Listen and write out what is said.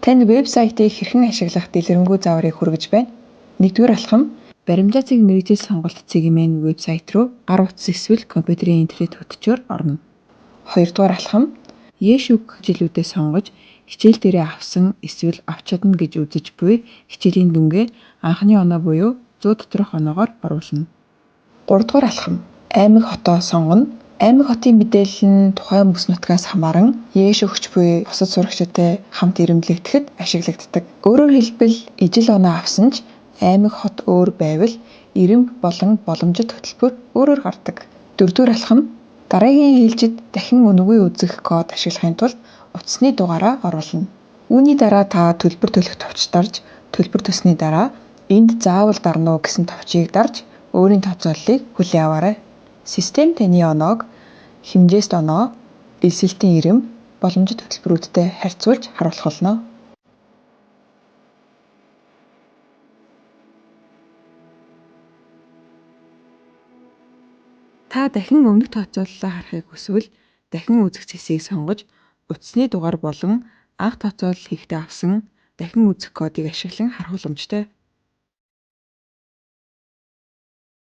Танд вебсайтыг хэрхэн ашиглах дэлгэрэнгүй зааврыг хүргэж байна. 1-р алхам баримжаа цэг мэргэжил сонголт цэгийн вебсайт руу гар утас эсвэл компьютерийн интернет хөтчөөр орно. 2-р алхам Yeshook хичээлүүдээ сонгож хичээл дээрээ авсан эсвэл авч чадна гэж үзэж буй хичээлийн дүнгээ анхны оноо буюу 100 доторх оноогоор оруулна. 3-р алхам аймаг хотоо сонгоно. Аймаг хотын мэдээлэл нь тухайн бүс нутгаас хамааран Yeshook буй бусад сурагчтай хамт ирэмблэгдэхэд ашиглагддаг. Өөрөөр хэлбэл ижил оноо авсан ч аймаг хот өөр байвал ирэмб болон боломжит хөтөлбөр өөрөөр гардаг. 4-р алхам дараагийн ээлжид дахин үнэгүй үзэх код ашиглахын тулд утасны дугаараа оруулна. Үүний дараа та төлбөр төлөх товчид дарж төлбөр төсний дараа энд заавал дарна уу гэсэн товчийг дарж өөрийн тооцооллыг хүлээн аваарай. Систем таны оноог хэмжээст оноо, элсэлтийн ирэмб, боломжит хөтөлбөрүүдтэй харьцуулж харуулах болно. Та дахин өмнөх тооцооллоо харахыг хүсвэл дахин үзэх цэсийг сонгож утасны дугаар болон анх тооцоолол хийхдээ авсан дахин үзэх кодыг ашиглан харах боломжтой.